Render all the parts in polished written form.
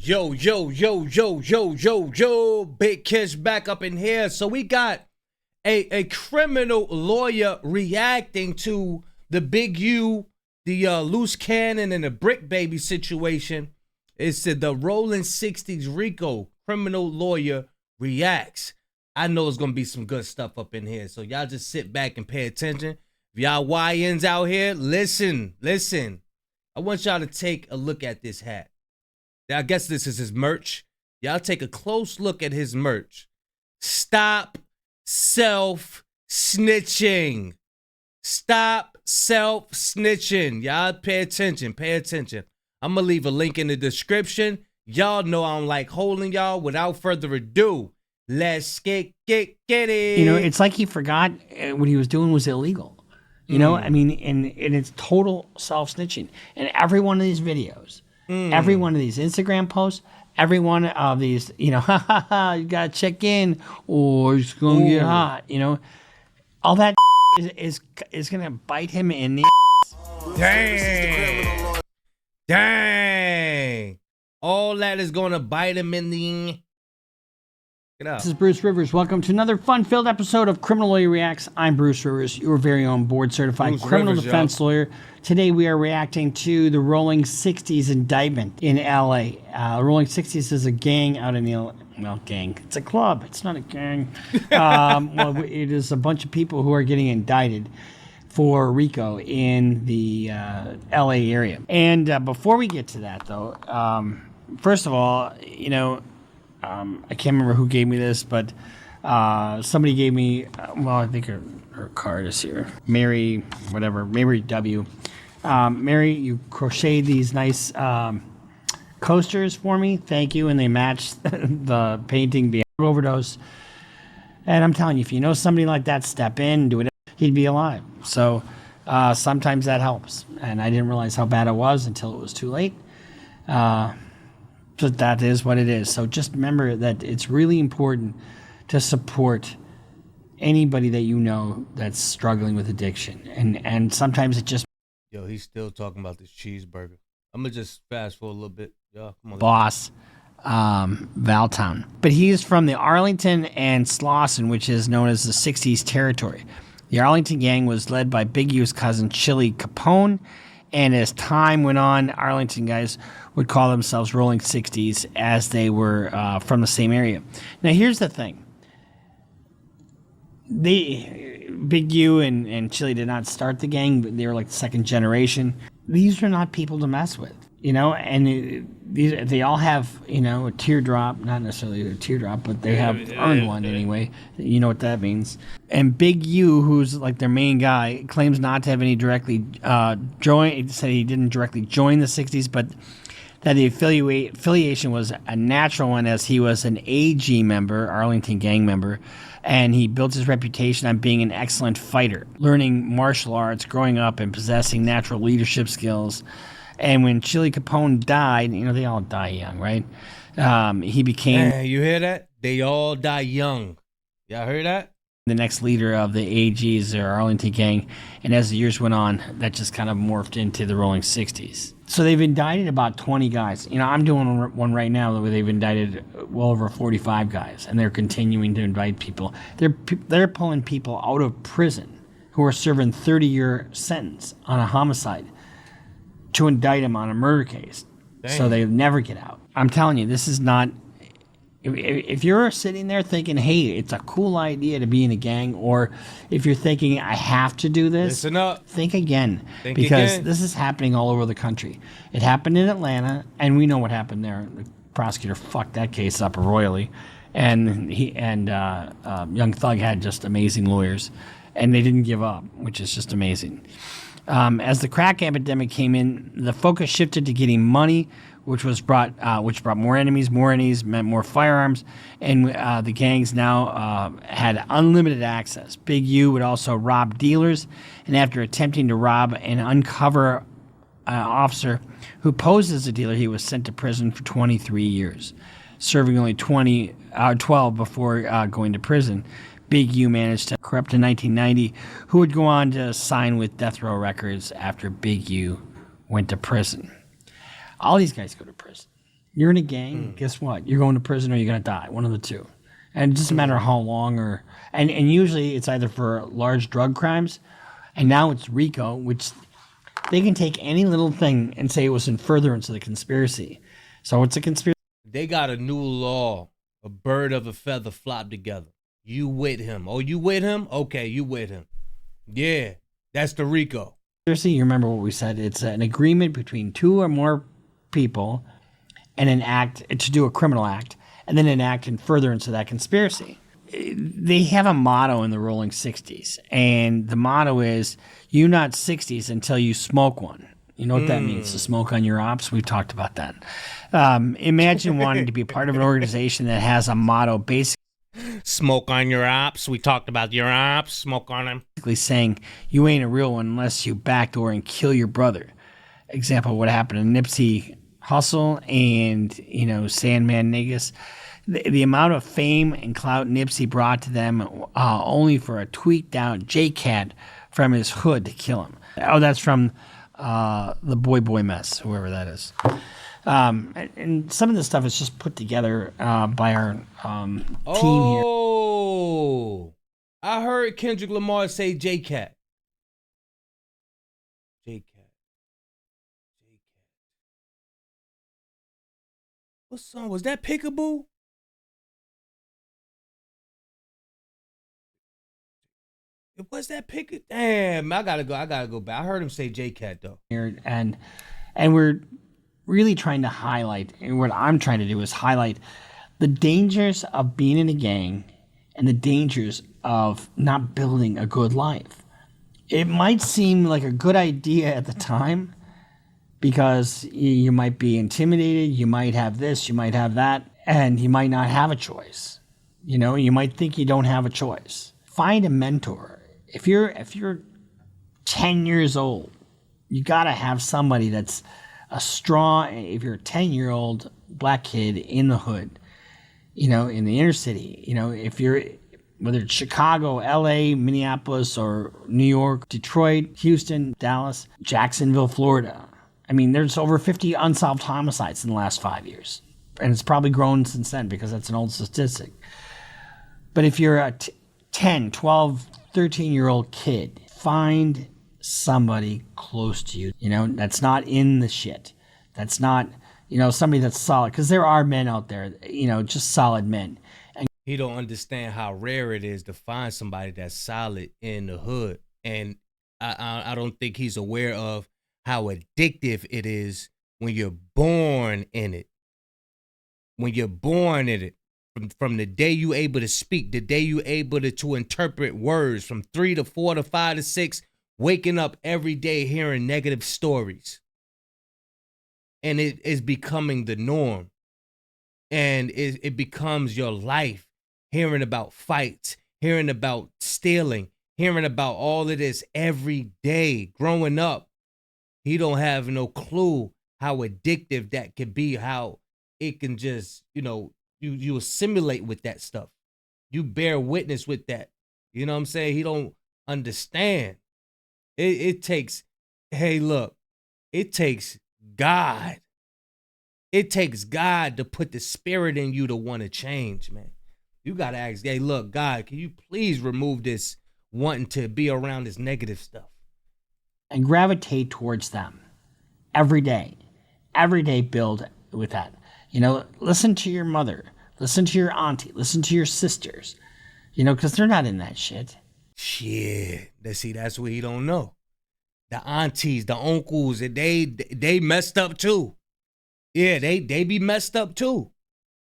Yo, yo, yo, yo, yo, yo, yo, Big Kiss back up in here. So we got a criminal lawyer reacting to the Big U, the loose cannon and the brick baby situation. It's the Rollin 60's Rico criminal lawyer reacts. I know it's going to be some good stuff up in here. So y'all just sit back and pay attention. If y'all YNs out here, listen. I want y'all to take a look at this hat. I guess this is his merch. Y'all take a close look at his merch. Stop self-snitching. Stop self-snitching. Y'all pay attention. I'm going to leave a link in the description. Y'all know I don't like holding y'all. Without further ado, let's get it. You know, it's like he forgot what he was doing was illegal. You know, I mean, and it's total self-snitching. And every one of these videos, every one of these Instagram posts, every one of these, you know, you got to check in or it's going to get hot, you know. All that is going to bite him in the Dang. All that is going to bite him in the... This is Bruce Rivers. Welcome to another fun-filled episode of Criminal Lawyer Reacts. I'm Bruce Rivers, your very own board-certified criminal defense lawyer. Today we are reacting to the Rollin 60's indictment in L.A. Rollin 60's is a gang out in the... Well, gang. It's a club. It's not a gang. Well, it is a bunch of people who are getting indicted for Rico in the L.A. area. And before we get to that, though, first of all, you know... I can't remember who gave me this, but somebody gave me, well, I think her card is here. Mary W. Mary, you crocheted these nice coasters for me. Thank you. And they match the painting behind overdose. And I'm telling you, if you know somebody like that, step in, do it, he'd be alive. So sometimes that helps. And I didn't realize how bad it was until it was too late. But that is what it is. So just remember that it's really important to support anybody that you know that's struggling with addiction. And sometimes it just... Yo, he's still talking about this cheeseburger. I'm going to just fast forward a little bit. Yo, come on. Boss, Valtown. But he is from the Arlington and Slauson, which is known as the 60's territory. The Arlington gang was led by Big U's cousin, Chili Capone. And as time went on, Arlington guys would call themselves Rollin 60's as they were from the same area. Now, here's the thing. Big U and Chili did not start the gang, but they were like the second generation. These are not people to mess with, you know, and they all have, you know, a teardrop, not necessarily a teardrop, but they have earned one anyway. You know what that means. And Big U, who's like their main guy, claims not to have any directly said he didn't directly join the 60's, but that the affiliation was a natural one as he was an AG member, Arlington gang member, and he built his reputation on being an excellent fighter, learning martial arts, growing up, and possessing natural leadership skills. And when Chili Capone died, you know, they all die young, right? He became... Man, you hear that? They all die young. Y'all heard that? The next leader of the AGs, or Arlington gang. And as the years went on, that just kind of morphed into the Rollin 60's. So they've indicted about 20 guys. You know, I'm doing one right now where they've indicted well over 45 guys. And they're continuing to indict people. They're pulling people out of prison who are serving 30-year sentence on a homicide to indict him on a murder case. Dang. So they never get out. I'm telling you, this is not... If you're sitting there thinking, hey, it's a cool idea to be in a gang, or if you're thinking, I have to do this, listen up. Think again. Because this is happening all over the country. It happened in Atlanta, and we know what happened there. The prosecutor fucked that case up royally. And Young Thug had just amazing lawyers. And they didn't give up, which is just amazing. As the crack epidemic came in, the focus shifted to getting money, which brought more enemies meant more firearms, and the gangs now had unlimited access. Big U would also rob dealers, and after attempting to rob and uncover an officer who posed as a dealer, he was sent to prison for 23 years, serving only 12 before going to prison. Big U managed to corrupt in 1990, who would go on to sign with Death Row Records after Big U went to prison. All these guys go to prison. You're in a gang, guess what? You're going to prison or you're going to die. One of the two. And it doesn't matter how long and usually it's either for large drug crimes, and now it's Rico, which they can take any little thing and say it was in furtherance of the conspiracy. So it's a conspiracy. They got a new law. A bird of a feather flop together. You with him. Oh, you with him? Okay, you with him. Yeah, that's the Rico. You remember what we said. It's an agreement between two or more people and an act to do a criminal act, and then an act in furtherance of that conspiracy. They have a motto in the Rolling 60's, and the motto is, you not 60's until you smoke one. You know what that means, to smoke on your ops? We've talked about that. Imagine wanting to be part of an organization that has a motto basically smoke on your ops. We talked about your ops. Smoke on them. Basically saying you ain't a real one unless you backdoor and kill your brother. Example of what happened to Nipsey Hussle and, Sandman Niggas. The amount of fame and clout Nipsey brought to them only for a tweaked out J-Cat from his hood to kill him. Oh, that's from the Boy Mess, whoever that is. And some of this stuff is just put together by our team here. Oh, I heard Kendrick Lamar say J-Cat. J-Cat. What song was that? Peekaboo? Was that Pick? Damn, I gotta go back. I heard him say J-Cat though. And we're really trying to highlight, and what I'm trying to do is highlight the dangers of being in a gang and the dangers of not building a good life. It might seem like a good idea at the time because you might be intimidated, you might have this, you might have that, and you might not have a choice. You might think you don't have a choice. Find a mentor. If you're 10 years old, you got to have somebody that's if you're a 10-year-old black kid in the hood, in the inner city, if you're, whether it's Chicago, LA, Minneapolis, or New York, Detroit, Houston, Dallas, Jacksonville, Florida. I mean, there's over 50 unsolved homicides in the last 5 years. And it's probably grown since then because that's an old statistic. But if you're a 10, 12, 13-year-old kid, find somebody close to you, that's not in the shit. That's not, somebody that's solid. Because there are men out there, just solid men. And he don't understand how rare it is to find somebody that's solid in the hood. And I don't think he's aware of how addictive it is when you're born in it. When you're born in it. From the day you able to speak, the day you able to interpret words, from 3 to 4 to 5 to 6, waking up every day hearing negative stories. And it is becoming the norm. And it becomes your life, hearing about fights, hearing about stealing, hearing about all of this every day. Growing up, he don't have no clue how addictive that can be, how it can just, you assimilate with that stuff. You bear witness with that. You know what I'm saying? He don't understand. It takes God. It takes God to put the spirit in you to want to change, man. You got to ask, hey, look, God, can you please remove this wanting to be around this negative stuff? And gravitate towards them every day. Every day build with that. Listen to your mother. Listen to your auntie. Listen to your sisters. Because they're not in that shit. Shit. That's what he don't know. The aunties, the uncles, they messed up too. Yeah, they be messed up too.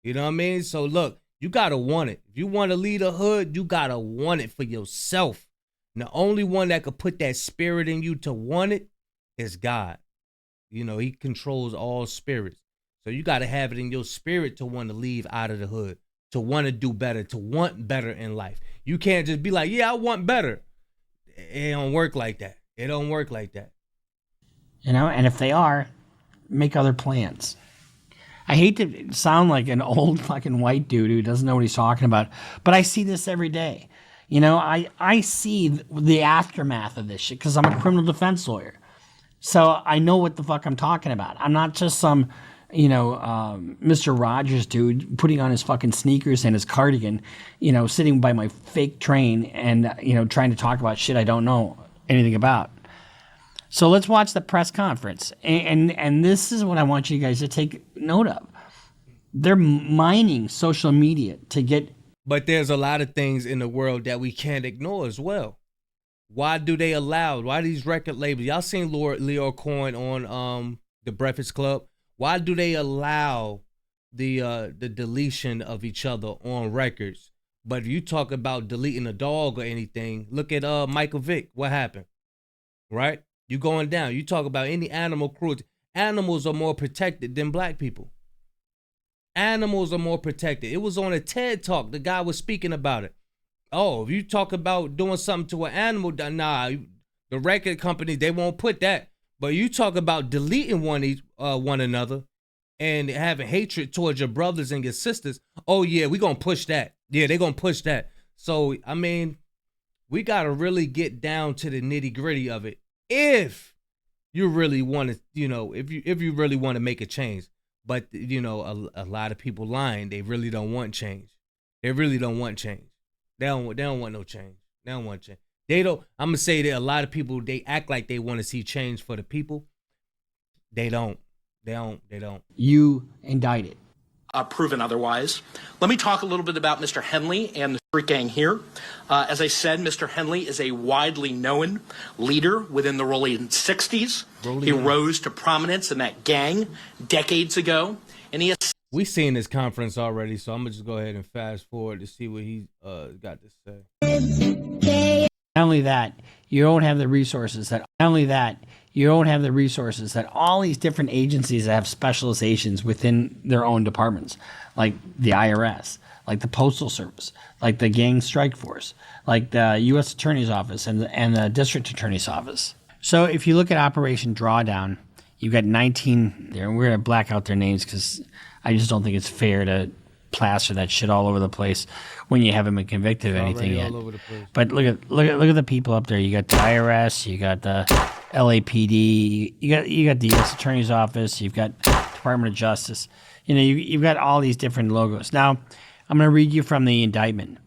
You know what I mean? So look, you gotta want it. If you want to lead a hood, you gotta want it for yourself. And the only one that could put that spirit in you to want it is God. He controls all spirits. So you got to have it in your spirit to want to leave out of the hood, to want to do better, to want better in life. You can't just be like, yeah, I want better. It don't work like that. It don't work like that. And if they are, make other plans. I hate to sound like an old fucking white dude who doesn't know what he's talking about, but I see this every day. I see the aftermath of this shit because I'm a criminal defense lawyer. So I know what the fuck I'm talking about. I'm not just some Mr. Rogers dude putting on his fucking sneakers and his cardigan, sitting by my fake train and, trying to talk about shit I don't know anything about. So let's watch the press conference. And this is what I want you guys to take note of. They're mining social media to get. But there's a lot of things in the world that we can't ignore as well. Why do they allow? Why these record labels? Y'all seen Leo Cohen on the Breakfast Club? Why do they allow the deletion of each other on records? But if you talk about deleting a dog or anything, look at Michael Vick. What happened? Right? You going down. You talk about any animal cruelty. Animals are more protected than black people. Animals are more protected. It was on a TED Talk. The guy was speaking about it. Oh, if you talk about doing something to an animal, nah, the record companies, they won't put that. But you talk about deleting one another and having hatred towards your brothers and your sisters. Oh, yeah, we're going to push that. Yeah, they're going to push that. So, I mean, we got to really get down to the nitty gritty of it. If you really want to, if you really want to make a change. But, a lot of people lying. They really don't want change. They really don't want change. They don't want no change. They don't want change. I'm going to say that a lot of people, they act like they want to see change for the people. They don't. You indicted. Proven otherwise. Let me talk a little bit about Mr. Henley and the street gang here. As I said, Mr. Henley is a widely known leader within the Rollin 60's. He rose to prominence in that gang decades ago, and he has. We've seen this conference already, so I'm gonna just go ahead and fast forward to see what he's got to say. Not only that, you don't have the resources that. Not only that, you don't have the resources that all these different agencies that have specializations within their own departments, like the IRS, like the Postal Service, like the Gang Strike Force, like the U.S. Attorney's Office and the District Attorney's Office. So if you look at Operation Drawdown, you've got 19 there, and we're going to black out their names because I just don't think it's fair to plaster that shit all over the place when you haven't been convicted of anything yet. But look at the people up there. You got the IRS, you got the LAPD, you got the U.S. Attorney's Office, you've got Department of Justice. You've got all these different logos. Now, I'm going to read you from the indictment.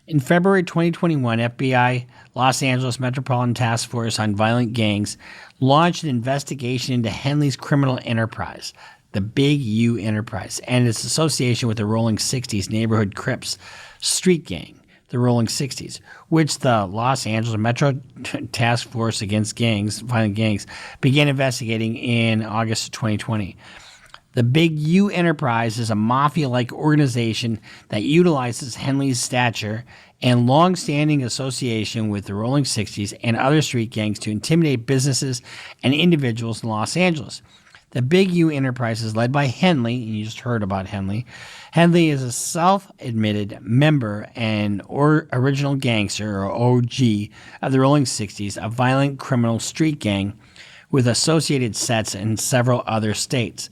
In February 2021, FBI Los Angeles Metropolitan Task Force on Violent Gangs launched an investigation into Henley's criminal enterprise, the Big U Enterprise, and its association with the Rolling 60's neighborhood Crips street gang, the Rolling 60's, which the Los Angeles Metro Task Force Against Violent Gangs, began investigating in August of 2020. The Big U Enterprise is a mafia-like organization that utilizes Henley's stature and long-standing association with the Rolling 60's and other street gangs to intimidate businesses and individuals in Los Angeles. The Big U Enterprise is led by Henley, and you just heard about Henley. Henley is a self-admitted member and original gangster, or OG, of the Rolling 60's, a violent criminal street gang with associated sets in several other states.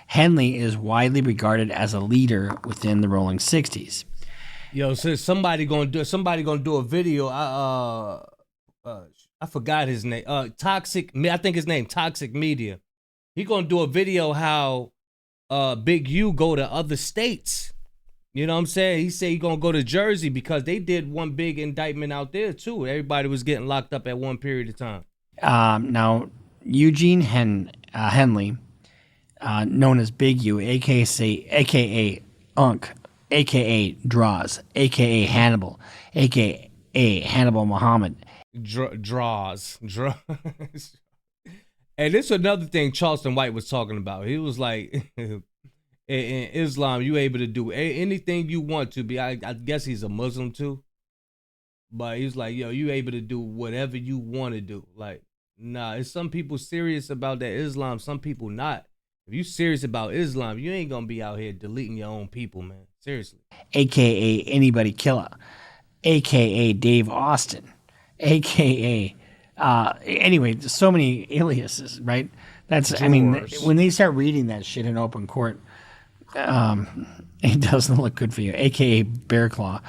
Henley is widely regarded as a leader within the Rolling 60's. Yo, so somebody gonna do a video. I forgot his name. Toxic. I think his name Toxic Media. He gonna do a video how Big U go to other states. You know what I'm saying? He said he gonna go to Jersey because they did one big indictment out there too. Everybody was getting locked up at one period of time. Now Eugene Henley, known as Big U, aka Unk, aka Draws, aka Hannibal, aka Hannibal Muhammad. Draws. And this is another thing Charleston White was talking about. He was like, in Islam, you able to do anything you want to be. I guess he's a Muslim too. But he's like, yo, you able to do whatever you want to do. Like, nah, it's some people serious about that Islam, some people not. If you serious about Islam, you ain't gonna be out here deleting your own people, man. Seriously. AKA Anybody Killer, AKA Dave Austin, AKA anyway, so many aliases, right? That's Drawers. I mean, when they start reading that shit in open court, it doesn't look good for you. AKA Bear Claw.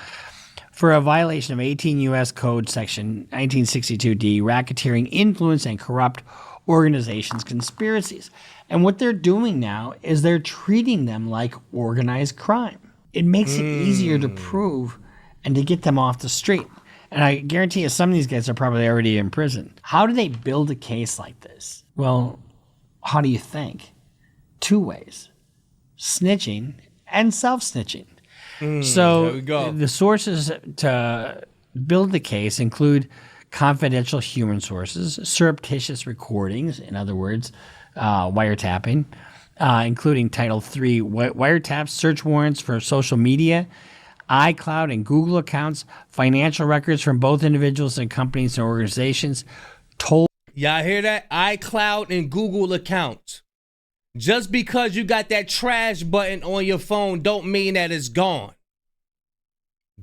For a violation of 18 U.S. Code Section 1962D, racketeering, influence, and corrupt organizations, conspiracies. And what they're doing now is they're treating them like organized crime. It makes it easier to prove and to get them off the street. And I guarantee you some of these guys are probably already in prison. How do they build a case like this? Well, how do you think? 2 ways. Snitching and self-snitching. So the sources to build the case include confidential human sources, surreptitious recordings, in other words, wiretapping, including Title III wiretaps, search warrants for social media, iCloud and Google accounts, financial records from both individuals and companies and organizations. Y'all hear that? iCloud and Google accounts. Just because you got that trash button on your phone don't mean that it's gone.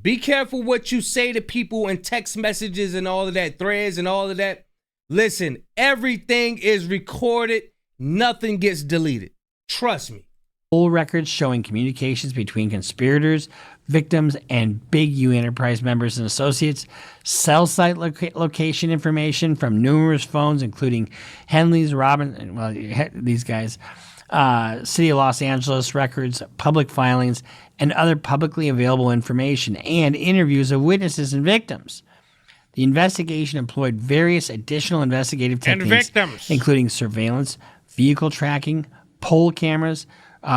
Be careful what you say to people in text messages and all of that, threads and all of that. Listen, everything is recorded. Nothing gets deleted. Trust me. Full records showing communications between conspirators, victims, and Big U Enterprise members and associates. Cell site location information from numerous phones, including Henley's, Robin, well, these guys, City of Los Angeles records, public filings, and other publicly available information, and interviews of witnesses and victims. The investigation employed various additional investigative techniques, including surveillance, vehicle tracking, poll cameras,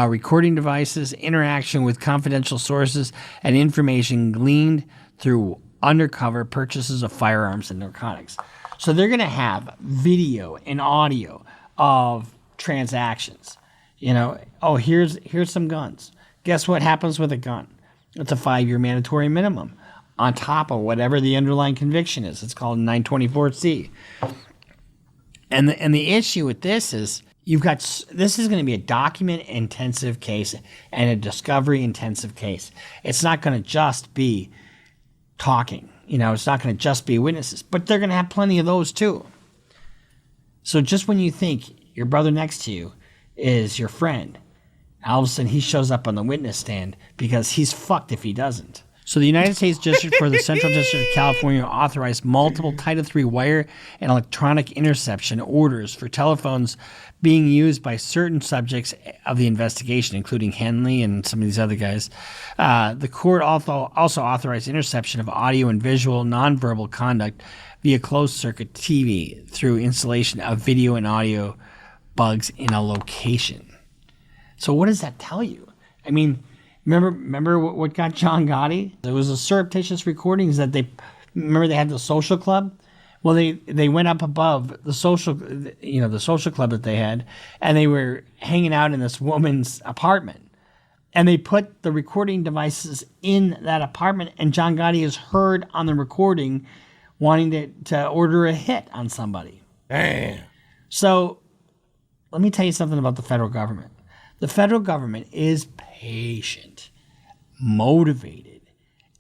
recording devices, interaction with confidential sources, and information gleaned through undercover purchases of firearms and narcotics. So they're going to have video and audio of transactions. You know, oh, here's some guns. Guess what happens with a gun? It's a 5-year mandatory minimum on top of whatever the underlying conviction is. It's called 924C. And the issue with this is this is going to be a document-intensive case and a discovery-intensive case. It's not going to just be talking. You know, it's not going to just be witnesses. But they're going to have plenty of those too. So just when you think your brother next to you is your friend, all of a sudden he shows up on the witness stand because he's fucked if he doesn't. So the United States District for the Central District of California authorized multiple Title III wire and electronic interception orders for telephones being used by certain subjects of the investigation, including Henley and some of these other guys. The court also authorized interception of audio and visual nonverbal conduct via closed-circuit TV through installation of video and audio bugs in a location. So what does that tell you? I mean, remember what got John Gotti? There was a surreptitious recordings that they had the social club. Well, they went up above the social club that they had, and they were hanging out in this woman's apartment, and they put the recording devices in that apartment, and John Gotti is heard on the recording wanting to order a hit on somebody. Damn. So let me tell you something about the federal government. The federal government is patient, motivated,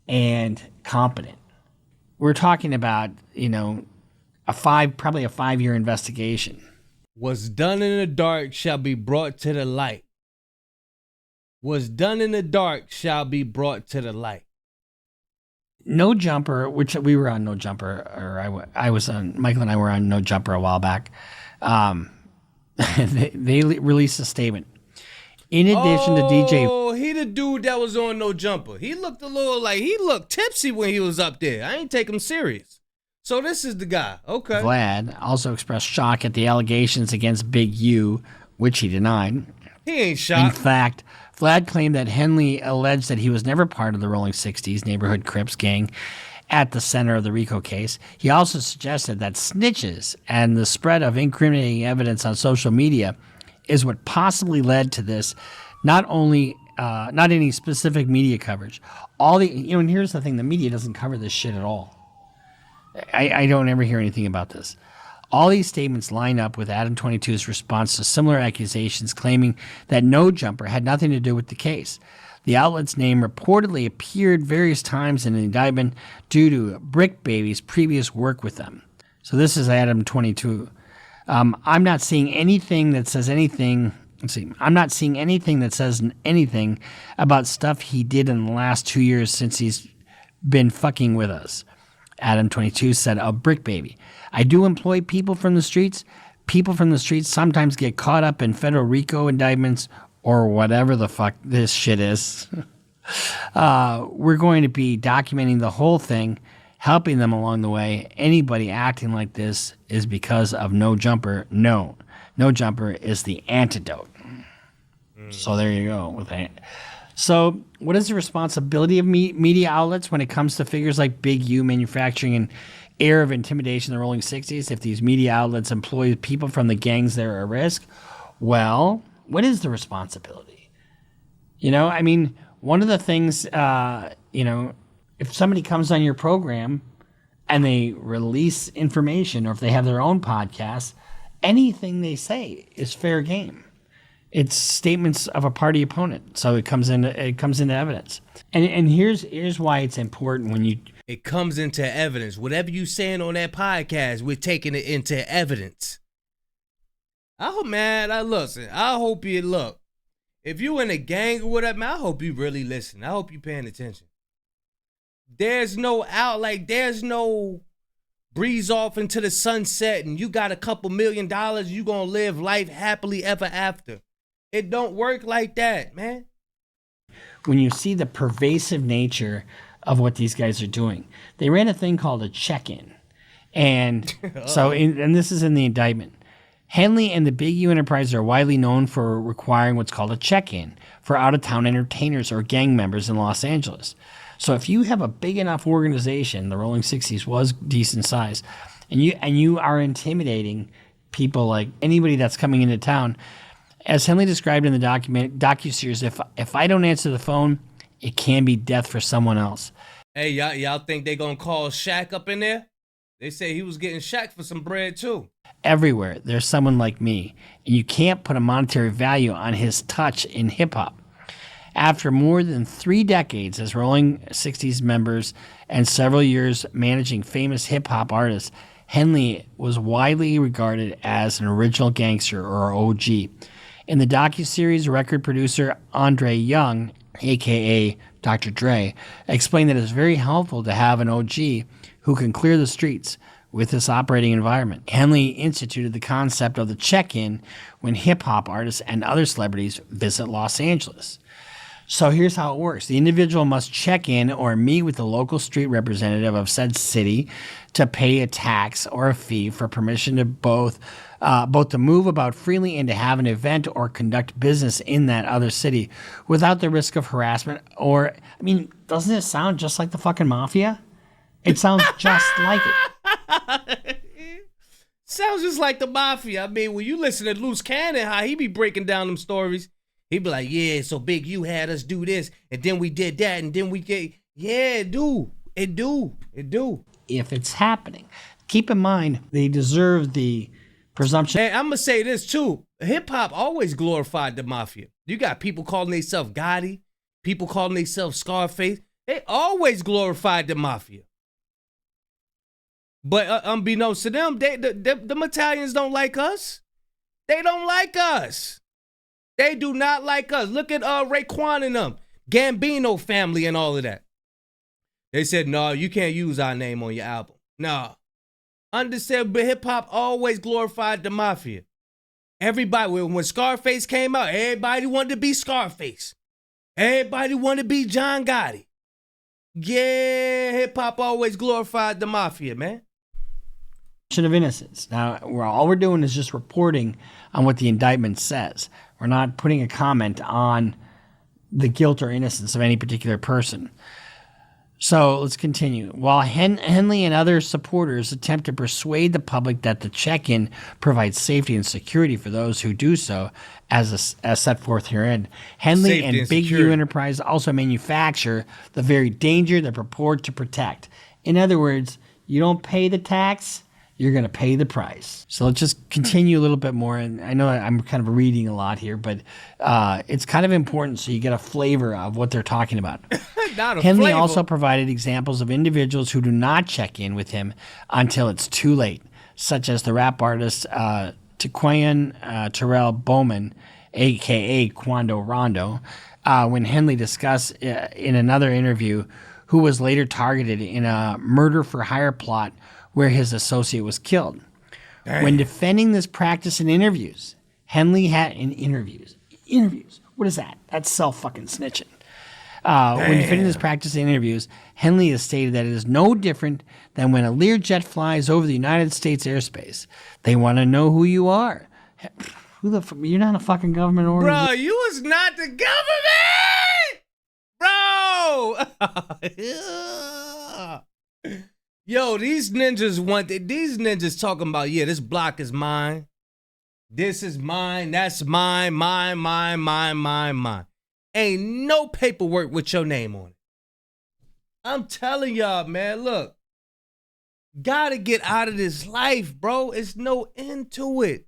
and competent. We're talking about, probably a 5-year investigation. What's done in the dark shall be brought to the light. What's done in the dark shall be brought to the light. No Jumper, which we were on No Jumper, or I was on, Michael and I were on No Jumper a while back. They released a statement. In addition to DJ... Oh, he the dude that was on No Jumper. He looked he looked tipsy when he was up there. I ain't take him serious. So this is the guy. Okay. Vlad also expressed shock at the allegations against Big U, which he denied. He ain't shocked. In fact, Vlad claimed that Henley alleged that he was never part of the Rolling 60's neighborhood Crips gang at the center of the Rico case. He also suggested that snitches and the spread of incriminating evidence on social media is what possibly led to this, not any specific media coverage. And here's the thing, the media doesn't cover this shit at all. I don't ever hear anything about this. All these statements line up with Adam 22's response to similar accusations claiming that No Jumper had nothing to do with the case. The outlet's name reportedly appeared various times in the indictment due to Brick Baby's previous work with them. So this is Adam 22. I'm not seeing anything that says anything. I'm not seeing anything that says anything about stuff he did in the last 2 years since he's been fucking with us. Adam 22 said of Brick Baby, I do employ people from the streets, people from the streets sometimes get caught up in federal Rico indictments or whatever the fuck this shit is. We're going to be documenting the whole thing, helping them along the way. Anybody acting like this is because of no jumper. No jumper is the antidote. So there you go with that. So what is the responsibility of media outlets when it comes to figures like Big U manufacturing an air of intimidation in the Rolling 60s? If these media outlets employ people from the gangs that are at risk, well, what is the responsibility? You know, I mean, one of the things, you know, if somebody comes on your program and they release information, or if they have their own podcast, anything they say is fair game. It's statements of a party opponent, so it comes into evidence. And here's why it's important when you. It comes into evidence. Whatever you saying on that podcast, we're taking it into evidence. I hope, man. I hope you look. If you in a gang or whatever, man, I hope you really listen. I hope you paying attention. There's no there's no breeze off into the sunset and you got a couple $1 million, you gonna live life happily ever after. It don't work like that, man. When you see the pervasive nature of what these guys are doing, they ran a thing called a check-in. And and this is in the indictment. Henley and the Big U Enterprises are widely known for requiring what's called a check-in for out-of-town entertainers or gang members in Los Angeles. So if you have a big enough organization, the Rolling 60's was decent size, and you are intimidating people like anybody that's coming into town, as Henley described in the docuseries, if I don't answer the phone, it can be death for someone else. Hey, y'all think they gonna call Shaq up in there? They say he was getting Shaq for some bread too. Everywhere there's someone like me, and you can't put a monetary value on his touch in hip-hop. After more than 3 decades as Rolling 60's members and several years managing famous hip-hop artists, Henley was widely regarded as an original gangster or OG. In the docuseries, record producer Andre Young, a.k.a. Dr. Dre, explained that it's very helpful to have an OG who can clear the streets with this operating environment. Henley instituted the concept of the check-in when hip-hop artists and other celebrities visit Los Angeles. So here's how it works. The individual must check in or meet with the local street representative of said city to pay a tax or a fee for permission to both to move about freely and to have an event or conduct business in that other city without the risk of harassment or, I mean, doesn't it sound just like the fucking mafia? It sounds just like it. Sounds just like the mafia. I mean, when you listen to Loose Cannon, how he be breaking down them stories, he'd be like, yeah, so Big U had us do this, and then we did that, and then we get, yeah, it do. If it's happening. Keep in mind, they deserve the presumption. Hey, I'm going to say this, too. Hip-hop always glorified the mafia. You got people calling themselves Gotti, people calling themselves Scarface. They always glorified the mafia. But unbeknownst to them, the Italians don't like us. They don't like us. They do not like us. Look at Raekwon and them, Gambino family and all of that. They said, no, you can't use our name on your album. No. Understand, but hip-hop always glorified the mafia. Everybody, when Scarface came out, everybody wanted to be Scarface. Everybody wanted to be John Gotti. Yeah, hip-hop always glorified the mafia, man. Of innocence. Now, all we're doing is just reporting on what the indictment says. We're not putting a comment on the guilt or innocence of any particular person. So let's continue. While Henley and other supporters attempt to persuade the public that the check-in provides safety and security for those who do so, as set forth herein, Henley and Big U Enterprise also manufacture the very danger they purport to protect. In other words, you don't pay the tax, you're going to pay the price. So let's just continue a little bit more. And I know I'm kind of reading a lot here, but it's kind of important so you get a flavor of what they're talking about. Henley also provided examples of individuals who do not check in with him until it's too late, such as the rap artist Taquan Terrell Bowman, a.k.a. Quando Rondo, when Henley discussed in another interview who was later targeted in a murder-for-hire plot where his associate was killed. When defending this practice in interviews, Henley had interviews. What is that? That's self-fucking snitching. When defending this practice in interviews, Henley has stated that it is no different than when a Learjet flies over the United States airspace. They want to know who you are. Who the fuck? You're not a fucking government organization. Bro, you was not the government! Bro! Yo, these ninjas talking about, yeah, this block is mine. This is mine. That's mine. Ain't no paperwork with your name on it. I'm telling y'all, man, look. Gotta get out of this life, bro. It's no end to it.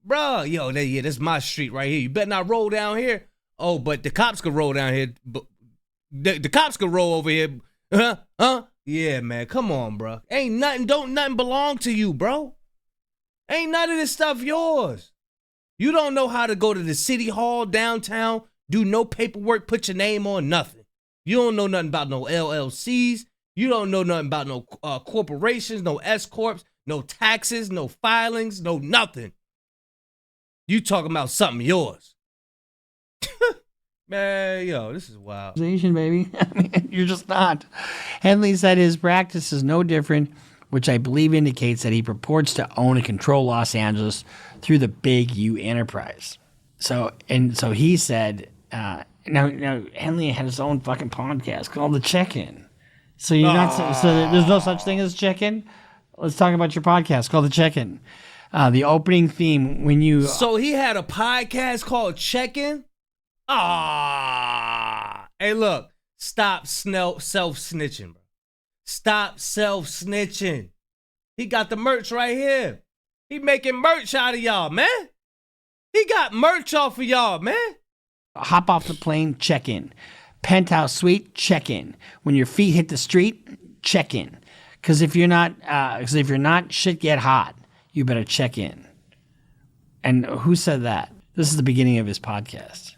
Bro, yo, yeah, this is my street right here. You better not roll down here. Oh, but the cops can roll down here. The cops can roll over here. Huh? Yeah, man, come on, bro. Don't nothing belong to you, bro. Ain't none of this stuff yours. You don't know how to go to the city hall downtown, do no paperwork, put your name on, nothing. You don't know nothing about no LLCs. You don't know nothing about no corporations, no S-corps, no taxes, no filings, no nothing. You talking about something yours. Man, yo, this is wild. Baby. I mean, you're just not. Henley said his practice is no different, which I believe indicates that he purports to own and control Los Angeles through the Big U enterprise. So he said, now Henley had his own fucking podcast called The Check-In. So you're not, so there's no such thing as Check-In? Let's talk about your podcast called The Check-In. The opening theme when you... So he had a podcast called Check-In? Hey, look. Stop self-snitching, bro. Stop self-snitching. He got the merch right here. He making merch out of y'all, man. He got merch off of y'all, man. Hop off the plane, check in. Penthouse suite, check in. When your feet hit the street, check in. Because if you're not, shit get hot. You better check in. And who said that? This is the beginning of his podcast.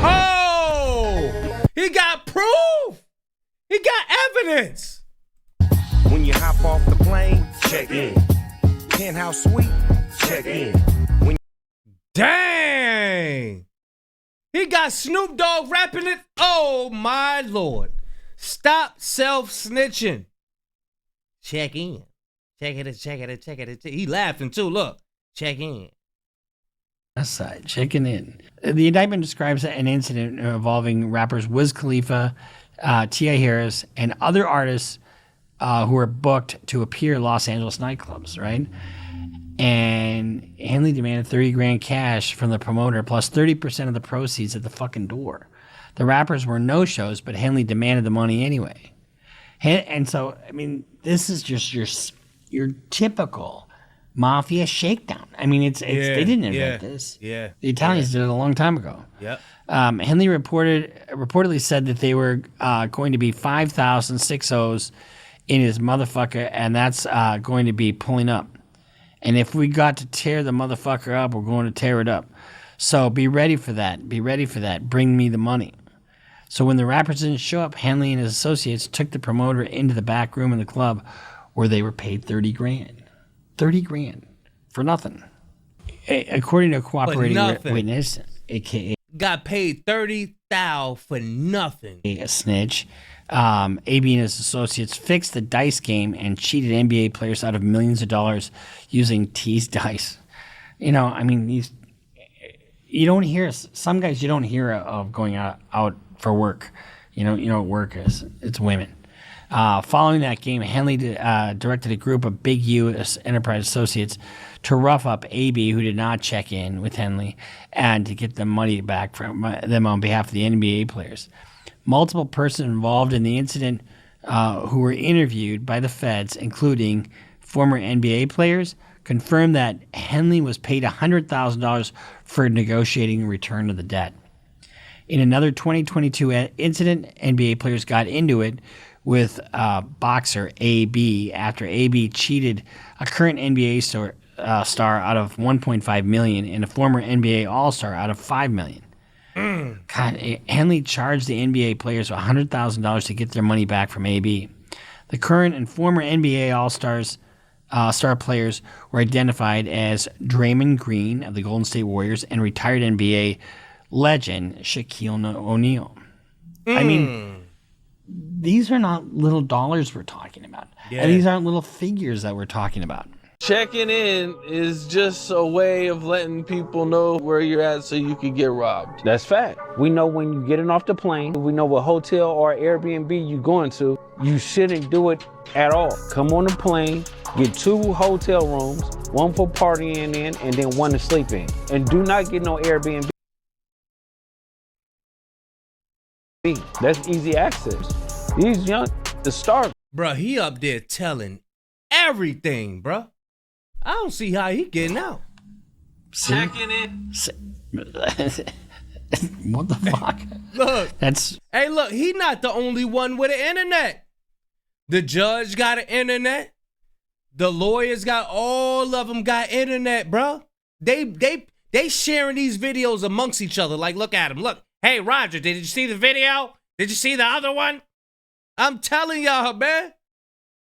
Oh, he got proof. He got evidence. When you hop off the plane, check in. Penthouse suite, check in. Dang. He got Snoop Dogg rapping it. Oh, my Lord. Stop self-snitching. Check in. Check it. He laughing too. Look. Check in. Aside, checking in. The indictment describes an incident involving rappers Wiz Khalifa, T.I. Harris, and other artists who were booked to appear in Los Angeles nightclubs, right? And Henley demanded $30,000 cash from the promoter plus 30% of the proceeds at the fucking door. The rappers were no-shows, but Henley demanded the money anyway. And so, I mean, this is just your typical mafia shakedown. I mean, they didn't invent this. Yeah. The Italians did it a long time ago. Yep. Henley reportedly said that they were going to be 5,000 6-0s in his motherfucker, and that's going to be pulling up. And if we got to tear the motherfucker up, we're going to tear it up. So be ready for that. Bring me the money. So when the rappers didn't show up, Henley and his associates took the promoter into the back room of the club where they were paid $30,000. $30,000 for nothing. According to a cooperating witness, a.k.a. got paid $30,000 for nothing. A snitch. AB and his associates fixed the dice game and cheated NBA players out of millions of dollars using teased dice. You know, I mean, you don't hear, some guys you don't hear of going out for work. You know what work is. It's women. Following that game, Henley directed a group of Big U Enterprise associates to rough up AB, who did not check in with Henley, and to get the money back from them on behalf of the NBA players. Multiple persons involved in the incident who were interviewed by the feds, including former NBA players, confirmed that Henley was paid $100,000 for negotiating a return of the debt. In another 2022 incident, NBA players got into it with boxer AB after AB cheated a current NBA star out of $1.5 million and a former NBA All-Star out of $5 million. God, Henley charged the NBA players $100,000 to get their money back from AB. The current and former NBA All-Stars star players were identified as Draymond Green of the Golden State Warriors and retired NBA legend Shaquille O'Neal. I mean, these are not little dollars we're talking about. Yeah. And these aren't little figures that we're talking about. Checking in is just a way of letting people know where you're at so you can get robbed. That's fact. We know when you're getting off the plane, we know what hotel or Airbnb you're going to. You shouldn't do it at all. Come on the plane, get 2 hotel rooms, 1 for partying in, and then 1 to sleep in. And do not get no Airbnb. That's easy access. These young, the stars. Bruh, he up there telling everything, bruh. I don't see how he getting out. Checking in. What the fuck? Look. That's. Hey, look, he not the only one with an internet. The judge got an internet. The lawyers got, all of them got internet, bruh. They sharing these videos amongst each other. Like, look at him. Look. Hey, Roger, did you see the video? Did you see the other one? I'm telling y'all, man.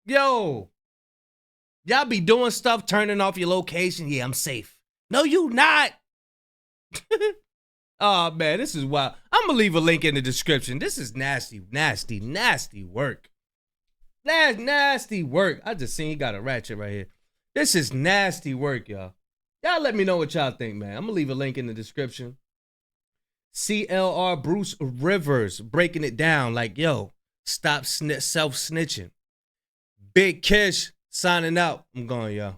Yo. Y'all be doing stuff, turning off your location. Yeah, I'm safe. No, you not. Oh, man, this is wild. I'm going to leave a link in the description. This is nasty, nasty, nasty work. Nasty work. I just seen he got a ratchet right here. This is nasty work, y'all. Y'all let me know what y'all think, man. I'm going to leave a link in the description. CLR Bruce Rivers breaking it down like, yo, stop self-snitching. Big Kish signing out. I'm going, y'all.